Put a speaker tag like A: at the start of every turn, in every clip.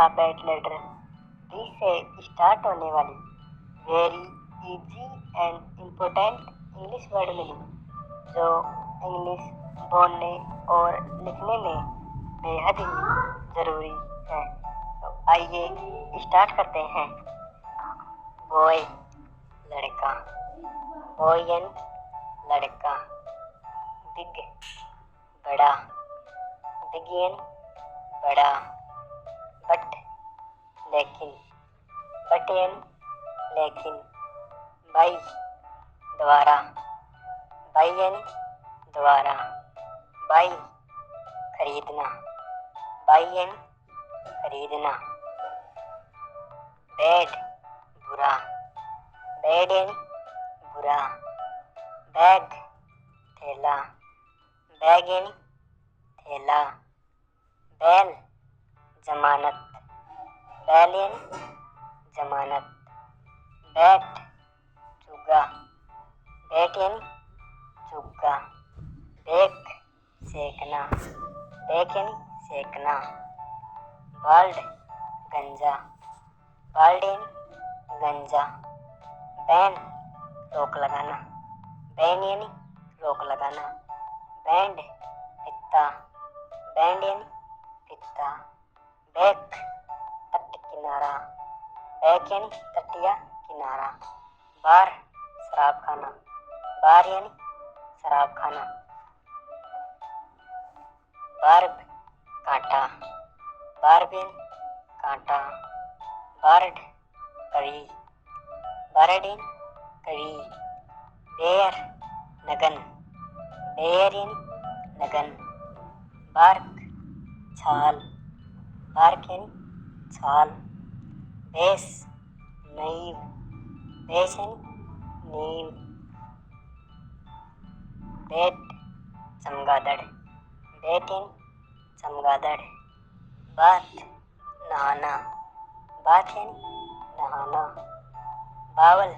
A: Alphabet letter D से start होने वाली very easy and important English word मिली जो इंग्लिश बोलने और लिखने में बेहद ही ज़रूरी है। तो आइए स्टार्ट करते हैं। बॉय लड़का, बॉयन लड़का। बिग बड़ा, बिगिन बड़ा। बट लेकिन, बटन लेकिन। बाई द्वारा, बायन द्वारा। बाई खरीदना, बायन खरीदना। बैड बुरा, बैडन बुरा। बैग थैला, बैगन थैला। बैल जमानत, बैलियन जमानत। बैट चुग्गा, बैटियन चुग्गा। बेक सेकना, बेकन सेकना। बाल्ड गंजा, बाल्डिन गंजा। बैन रोक लगाना, बैनियन रोक लगाना। बैंड पित्ता, बैंडियन पित्ता। बैक तट किनारा, बैकन तटिया किनारा। बार शराब खाना, बारियन शराब खाना। बार्ब कांटा, बारबिन कांटा। बार्ड कड़ी, बारडिन कड़ी। बेयर नगन, बेयरिन नगन। बार्क छाल, बार्किन छाल। बेस नींव, बेसन नींव। बेट चमगादड़, बेटिन चमगादड़। बाथ नहाना, बाथिन नहाना। बावल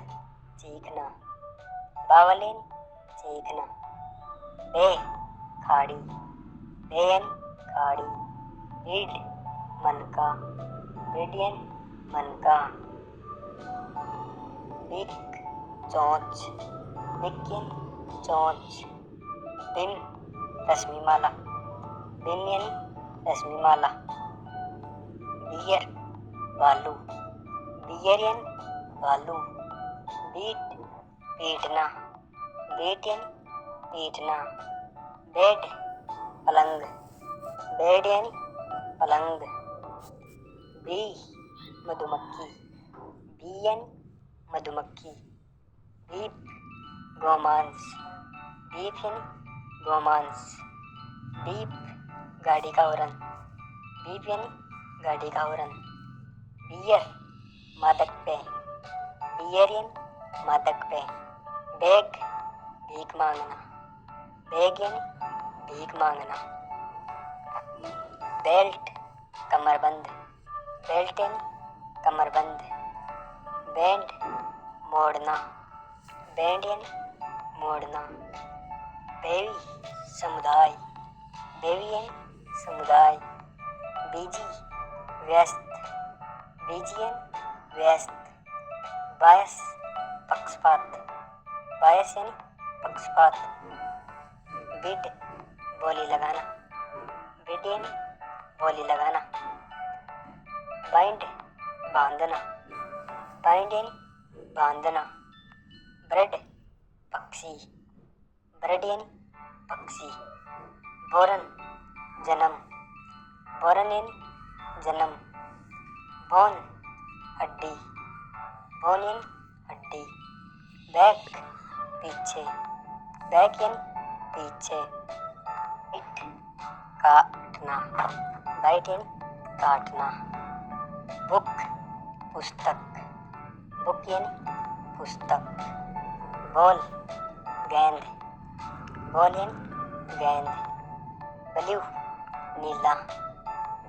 A: चीखना, बावलिन चीखना। बे खाड़ी, बेयन खाड़ी। बीड मनका, बीडियन मनका। बिक चोंच, बिकिन चोंच। बिन रश्मिमाला, बिनियन रश्मिमाला। बियर बालू, बियरियन बालू। बीट पीटना, बेटियन पीटना। बेड पलंग, बेडियन पलंग। बी मधुमक्खी, बियन मधुमक्खी। बीफ गोमांस, बीफिन गोमांस। बीप गाड़ी का हॉर्न, बीपियन गाड़ी का हॉर्न। बियर मादक पेय, बियरियन मादक पेय। बेग भीख मांगना, बेगियन भीख मांगना। बेल्ट कमरबंद, बेल्टिन कमरबंद। बैंड मोड़ना, बैंडियन मोड़ना। बेवी समुदाय, बेवियन समुदाय। बिजी व्यस्त, बिजियन व्यस्त। बायस पक्षपात, बायसियन पक्षपात। बिड बोली लगाना, बिडियन बोली लगाना। बाइंड बांधना, बाइंडियन बांधना। ब्रेड पक्षी, ब्रेडियन पक्षी। बोरन जन्म, बोरनियन जन्म। बोन हड्डी, बोनियन हड्डी। बैक पीछे, बैकियन पीछे। इट काटना, बाइटियन काटना। बुक पुस्तक, बुकियन पुस्तक। बॉल गेंद, बॉलियन गेंद। ब्लू नीला,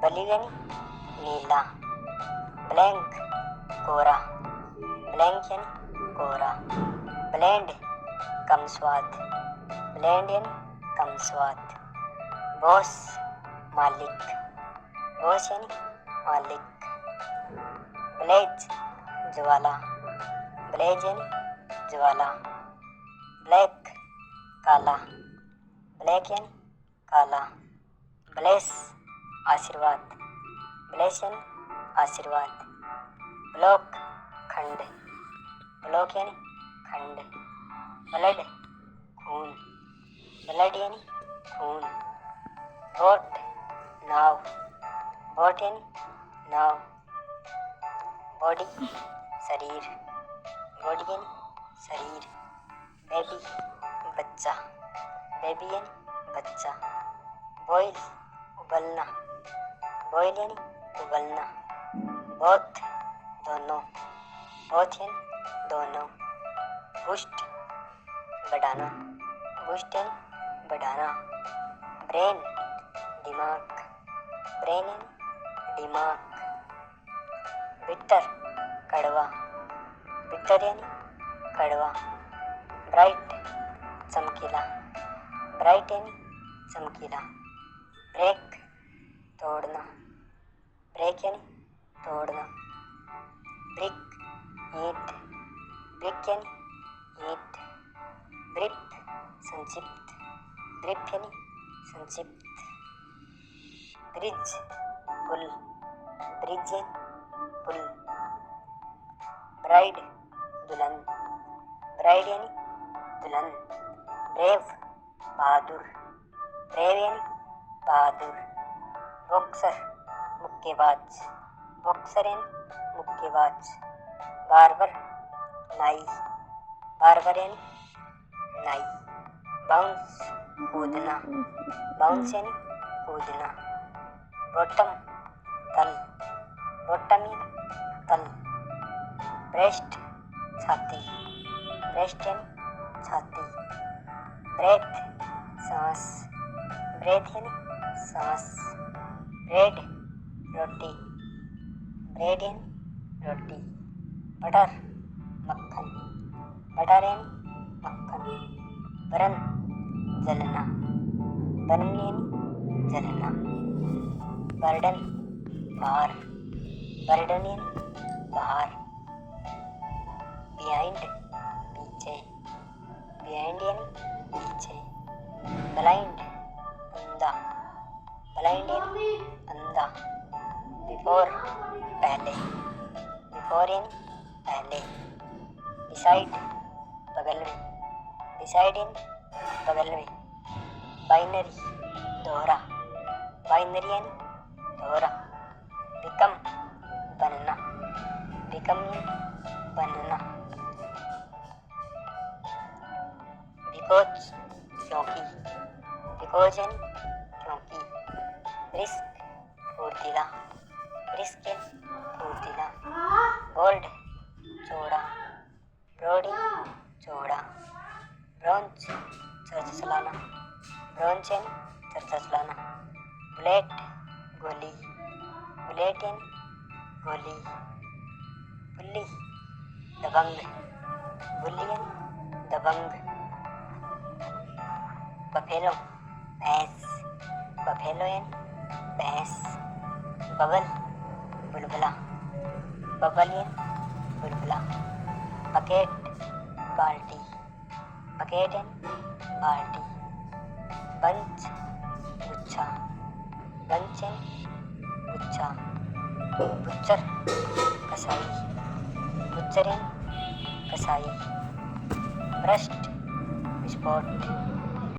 A: ब्लूयन नीला। ब्लैंक कोरा, ब्लैंकियन कोरा। ब्लेंड कम स्वाद, ब्लेंडियन कम स्वाद। बॉस मालिक, बॉसियन मालिक। ब्लेज ज्वाला, ब्लेज यानी ज्वाला। ब्लैक काला, ब्लैक यानी काला। ब्लेस आशीर्वाद, ब्लेस यानी आशीर्वाद। ब्लॉक खंड, ब्लॉक यानी खंड। ब्लड खून, ब्लड यानी खून। बोट नाव, बोट यानी नाव। बॉडी शरीर, बॉडी यानी शरीर। बेबी बच्चा, बेबी यानी बच्चा। बॉयल उबलना, बॉयल यानी उबलना। बोथ दोनों, बोथ यानी दोनों। बूस्ट बढ़ाना, बूस्ट यानी बढ़ाना। ब्रेन दिमाग, ब्रेन यानी दिमाग। बिटर कड़वा, बिटर यानी कड़वा। ब्राइट चमकीला, ब्राइट यानी चमकीला। ब्रेक तोड़ना, ब्रेक यानी तोड़ना। ब्रिक ईंट, ब्रिक यानी ईंट। ब्रिप संक्षिप्त, ब्रिप यानी संक्षिप्त। ब्रिज पुल, ब्रिज यानी पुल। ब्राइड दुल्हन, ब्राइड यानी दुल्हन। ब्रेव बहादुर, ब्रेव यानी बहादुर। बॉक्सर मुक्केबाज, बॉक्सर यानी मुक्केबाज। बार्बर नाई, बार्बर यानी नाई। बाउंस कूदना, बाउंस यानी कूदना। बॉटम तल, बॉटम यानी तल। ब्रेस्ट छाती, ब्रेस्ट यानी छाती। ब्रेथ सांस, ब्रेथ यानी सांस। ब्रेड रोटी, ब्रेड यानी रोटी। बटर मक्खन, बटर यानी मक्खन। बरन जलना, बरन यानी जलना। बर्डन भार, बर्डन यानी भार। बिहाइंड पीछे, बिहाइंड यानी पीछे। ब्लाइंड अंधा, ब्लाइंड यानी अंधा। बिफोर पहले, बिफोर यानी पहले। बिसाइड बगल में, बिसाइड यानी बगल में। बाइनरी दोहरा, बाइनरी यानी दोहरा। बिकम बनना, बिकम यानी बनना। बिकॉज क्योंकि, बिकॉज यानी क्योंकि। ब्रिस्क फुर्तीला, ब्रिस्क यानी फुर्तीला। बोल्ड चौड़ा, ब्रॉड यानी चौड़ा। ब्रॉन्च चर्चा चलाना, ब्रॉन्च यानी चर्चा चलाना। बुलेट गोली, बुलेट यानी गोली। बुल्ली दबंग, बुल्ली यानी दबंग। बफेलो भैंस, बफेलो यानी भैंस। बबल बुलबुला, बबल यानी बुलबुला। बकेट बाल्टी, बकेट यानी बाल्टी। बंच गुच्छा, बंच यानी गुच्छा। बुच्चर कसाई, बुच्चर यानी कसाई। ब्रस्ट विस्फोट,